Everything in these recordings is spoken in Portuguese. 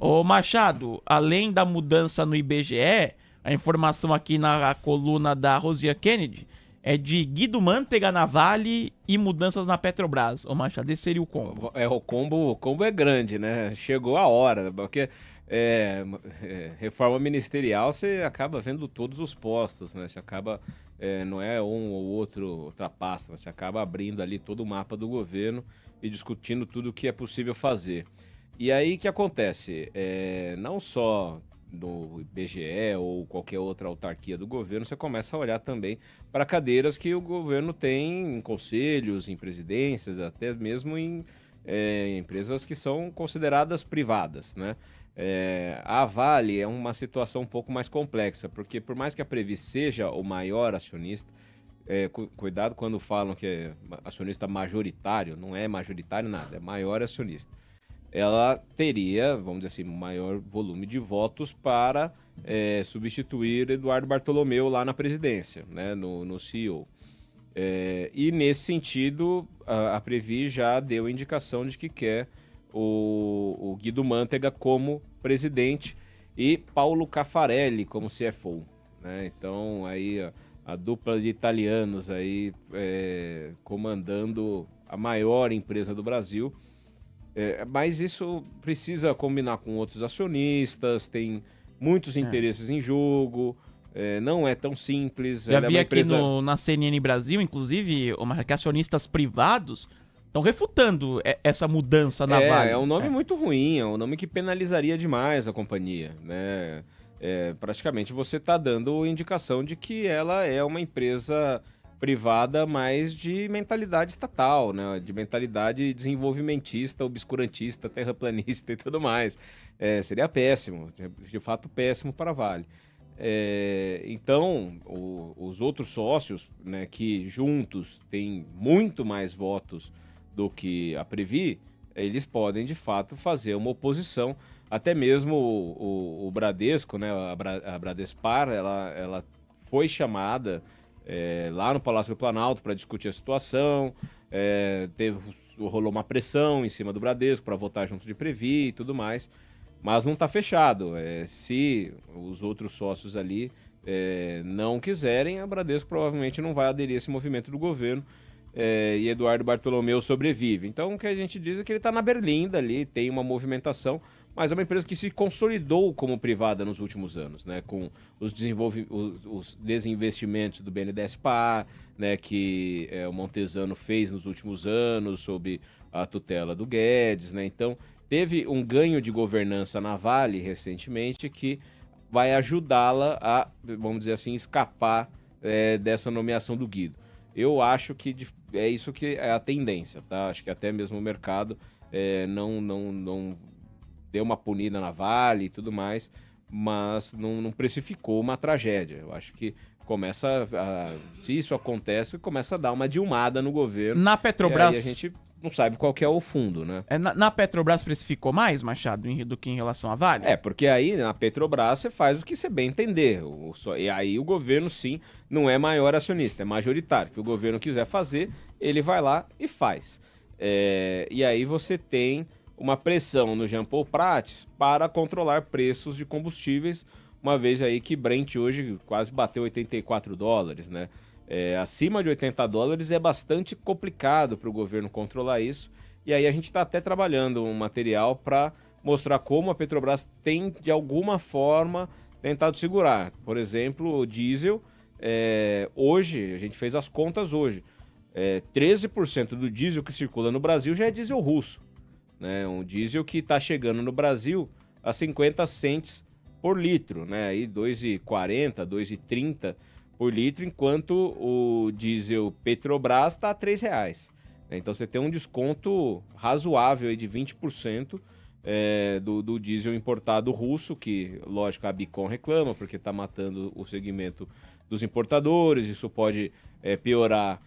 Ô Machado, além da mudança no IBGE, a informação aqui na coluna da Rosia Kennedy é de Guido Mantega na Vale e mudanças na Petrobras. Ô Machado, esse seria o combo. O combo é grande, né? Chegou a hora, porque reforma ministerial você acaba vendo todos os postos, né? Você acaba, não é um ou outro, outra pasta, você acaba abrindo ali todo o mapa do governo e discutindo tudo o que é possível fazer. E aí o que acontece? Não só no IBGE ou qualquer outra autarquia do governo, você começa a olhar também para cadeiras que o governo tem em conselhos, em presidências, até mesmo em empresas que são consideradas privadas, né? A Vale é uma situação um pouco mais complexa, porque por mais que a Previ seja o maior acionista, cuidado quando falam que é acionista majoritário, não é majoritário nada, é maior acionista. Ela teria, vamos dizer assim, maior volume de votos para substituir Eduardo Bartolomeu lá na presidência, né, no CEO. E nesse sentido, a Previ já deu indicação de que quer o Guido Mantega como presidente e Paulo Caffarelli como CFO, né? Então aí a dupla de italianos aí comandando a maior empresa do Brasil. Mas isso precisa combinar com outros acionistas, tem muitos É. interesses em jogo, não é tão simples. Já Ela é vi uma aqui empresa. na CNN Brasil, inclusive, ô Machado, que acionistas privados estão refutando essa mudança na É Vale. um nome É. muito ruim, é um nome que penalizaria demais a companhia, né? Praticamente você está dando indicação de que ela é uma empresa privada, mas de mentalidade estatal, né? De mentalidade desenvolvimentista, obscurantista, terraplanista e tudo mais. Seria péssimo, de fato péssimo para a Vale. Então, os outros sócios, né, que juntos têm muito mais votos do que a Previ, eles podem de fato fazer uma oposição. Até mesmo o Bradesco, né, a Bradespar, ela foi chamada lá no Palácio do Planalto para discutir a situação. Rolou uma pressão em cima do Bradesco para votar junto de Previ e tudo mais. Mas não está fechado. Se os outros sócios ali não quiserem, a Bradesco provavelmente não vai aderir a esse movimento do governo. E Eduardo Bartolomeu sobrevive. Então, o que a gente diz é que ele está na berlinda ali, tem uma movimentação, mas é uma empresa que se consolidou como privada nos últimos anos, né? Com os desinvestimentos do BNDES Par, né? Que o Montesano fez nos últimos anos, sob a tutela do Guedes, né? Então, teve um ganho de governança na Vale recentemente que vai ajudá-la a, vamos dizer assim, escapar dessa nomeação do Guido. Eu acho que é isso que é a tendência, tá? Acho que até mesmo o mercado não deu uma punida na Vale e tudo mais, mas não precificou uma tragédia. Eu acho que se isso acontece, começa a dar uma dilmada no governo, Na e aí a Petrobras, gente não sabe qual que é o fundo, né? na Petrobras precificou mais, Machado, do que em relação à Vale? Porque aí na Petrobras você faz o que você bem entender. E aí o governo, sim, não é maior acionista, é majoritário. O que o governo quiser fazer, ele vai lá e faz. E aí você tem uma pressão no Jean Paul Prats para controlar preços de combustíveis, uma vez aí que Brent hoje quase bateu $84, né? Acima de $80 é bastante complicado para o governo controlar isso. E aí a gente está até trabalhando um material para mostrar como a Petrobras tem, de alguma forma, tentado segurar. Por exemplo, o diesel, hoje, a gente fez as contas hoje, 13% do diesel que circula no Brasil já é diesel russo, né? Um diesel que está chegando no Brasil a 50 cents por litro, né? Aí 2,40, 2,30 por litro, enquanto o diesel Petrobras está a R$ 3. Então você tem um desconto razoável aí de 20% do diesel importado russo, que, lógico, a Bicom reclama, porque está matando o segmento dos importadores. Isso pode piorar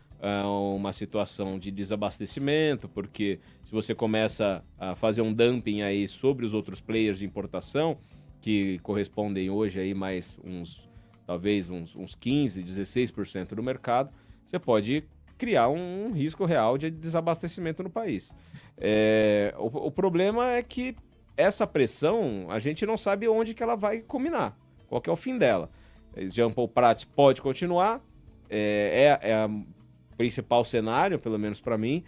uma situação de desabastecimento, porque se você começa a fazer um dumping aí sobre os outros players de importação, que correspondem hoje aí mais talvez uns 15, 16% do mercado, você pode criar um risco real de desabastecimento no país. O problema é que essa pressão, a gente não sabe onde que ela vai culminar, qual que é o fim dela. Jean Paul Prats pode continuar, é o principal cenário, pelo menos para mim,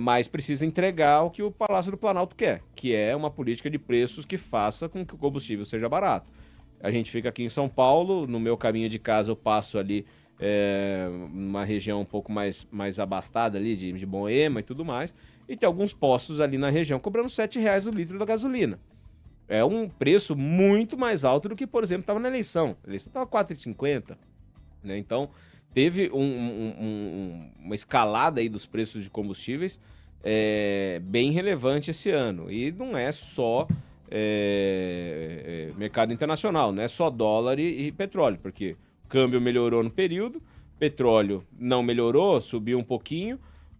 mas precisa entregar o que o Palácio do Planalto quer, que é uma política de preços que faça com que o combustível seja barato. A gente fica aqui em São Paulo, no meu caminho de casa eu passo ali numa região um pouco mais abastada ali, de Moema e tudo mais, e tem alguns postos ali na região cobrando R$7 o litro da gasolina. É um preço muito mais alto do que, por exemplo, estava na eleição. A eleição estava R$4,50, né? Então, teve uma escalada aí dos preços de combustíveis bem relevante esse ano. E não é só mercado internacional, não é só dólar e petróleo, porque o câmbio melhorou no período, petróleo não melhorou, subiu um pouquinho,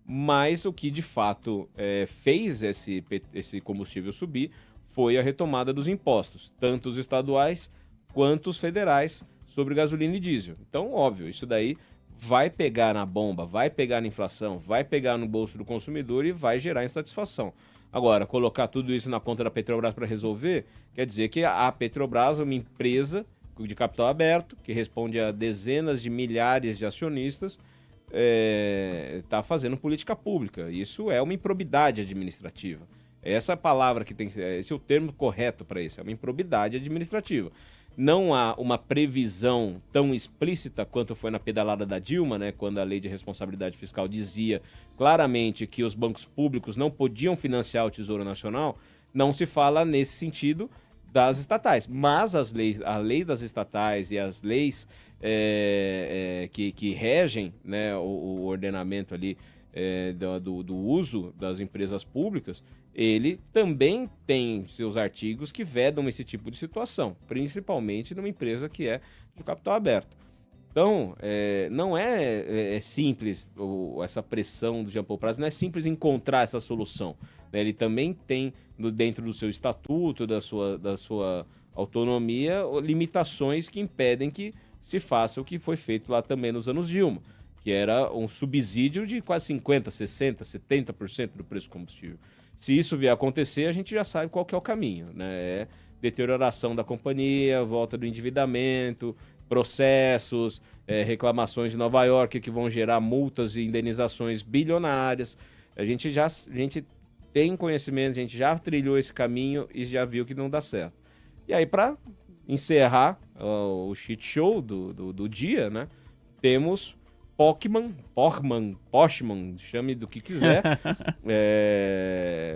mas o que de fato fez esse combustível subir foi a retomada dos impostos, tanto os estaduais quanto os federais, sobre gasolina e diesel. Então, óbvio, isso daí vai pegar na bomba, vai pegar na inflação, vai pegar no bolso do consumidor e vai gerar insatisfação. Agora, colocar tudo isso na conta da Petrobras para resolver, quer dizer que a Petrobras é uma empresa de capital aberto, que responde a dezenas de milhares de acionistas, está fazendo política pública. Isso é uma improbidade administrativa. Essa é a palavra que tem que ser, esse é o termo correto para isso, é uma improbidade administrativa. Não há uma previsão tão explícita quanto foi na pedalada da Dilma, né, quando a lei de responsabilidade fiscal dizia claramente que os bancos públicos não podiam financiar o Tesouro Nacional, não se fala nesse sentido das estatais. Mas a lei das estatais e as leis que regem, né, o ordenamento ali do uso das empresas públicas, ele também tem seus artigos que vedam esse tipo de situação, principalmente numa empresa que é de capital aberto. Então, não é simples essa pressão do Jean Paul Prats, não é simples encontrar essa solução, né? Ele também tem, dentro do seu estatuto, da sua autonomia, limitações que impedem que se faça o que foi feito lá também nos anos Dilma, que era um subsídio de quase 50%, 60%, 70% do preço do combustível. Se isso vier a acontecer, a gente já sabe qual que é o caminho, né? É deterioração da companhia, volta do endividamento, processos, reclamações de Nova York que vão gerar multas e indenizações bilionárias. A gente tem conhecimento, a gente já trilhou esse caminho e já viu que não dá certo. E aí, para encerrar o shit show do dia, né? Temos Pochmann, chame do que quiser.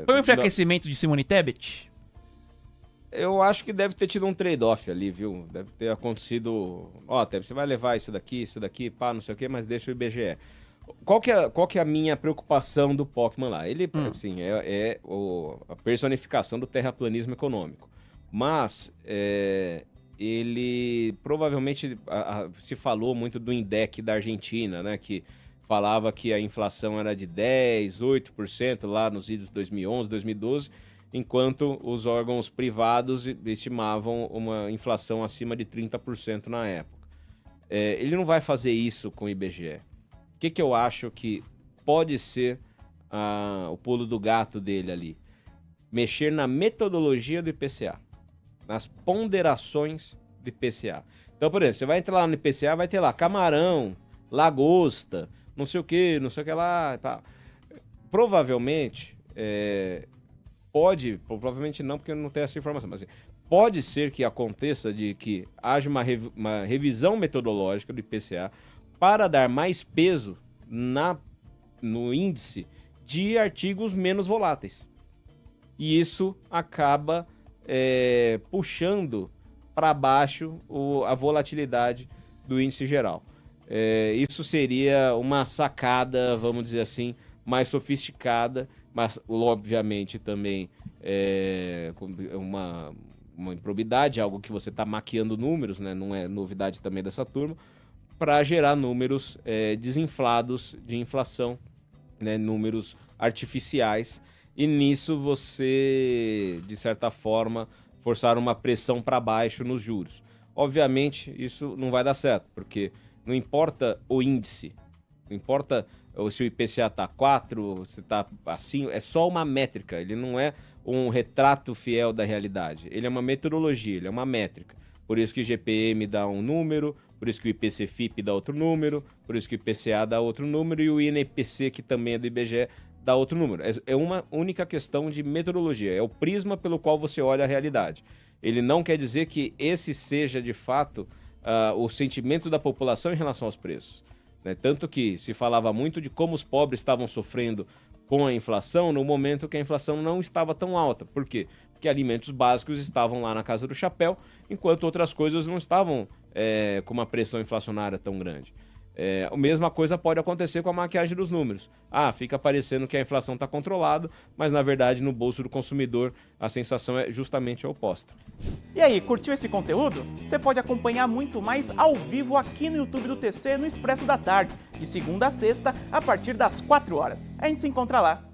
Foi um enfraquecimento de Simone Tebet? Eu acho que deve ter tido um trade-off ali, viu? Deve ter acontecido... Tebet, você vai levar isso daqui, pá, não sei o quê, mas deixa o IBGE. Qual que é a minminha preocupação do Pochmann lá? Ele, assim, a personificação do terraplanismo econômico. Mas... ele provavelmente se falou muito do INDEC da Argentina, né, que falava que a inflação era de 10%, 8% lá nos idos de 2011, 2012, enquanto os órgãos privados estimavam uma inflação acima de 30% na época. Ele não vai fazer isso com o IBGE. O que eu acho que pode ser o pulo do gato dele ali? Mexer na metodologia do IPCA. Nas ponderações do IPCA. Então, por exemplo, você vai entrar lá no IPCA, vai ter lá camarão, lagosta, não sei o que lá. Tá. Provavelmente, provavelmente não, porque eu não tenho essa informação, mas assim, pode ser que aconteça de que haja uma revisão metodológica do IPCA para dar mais peso no índice de artigos menos voláteis. E isso acaba puxando para baixo a volatilidade do índice geral. Isso seria uma sacada, vamos dizer assim, mais sofisticada, mas obviamente também uma improbidade, algo que você está maquiando números, né? Não é novidade também dessa turma, para gerar números desinflados de inflação, né? Números artificiais. E nisso você, de certa forma, forçar uma pressão para baixo nos juros. Obviamente, isso não vai dar certo, porque não importa o índice, Não importa se o IPCA está 4, se está assim, é só uma métrica, ele não é um retrato fiel da realidade. Ele é uma metodologia, ele é uma métrica. Por isso que o IGPM dá um número, por isso que o IPC-FIP dá outro número, por isso que o IPCA dá outro número e o INPC, que também é do IBGE, dá outro número. É uma única questão de metodologia, é o prisma pelo qual você olha a realidade. Ele não quer dizer que esse seja, de fato, o sentimento da população em relação aos preços. Né? Tanto que se falava muito de como os pobres estavam sofrendo com a inflação no momento que a inflação não estava tão alta. Por quê? Porque alimentos básicos estavam lá na casa do chapéu, enquanto outras coisas não estavam com uma pressão inflacionária tão grande. A mesma coisa pode acontecer com a maquiagem dos números. Fica parecendo que a inflação está controlada, mas na verdade no bolso do consumidor a sensação é justamente a oposta. E aí, curtiu esse conteúdo? Você pode acompanhar muito mais ao vivo aqui no YouTube do TC no Expresso da Tarde, de segunda a sexta, a partir das 4 horas. A gente se encontra lá.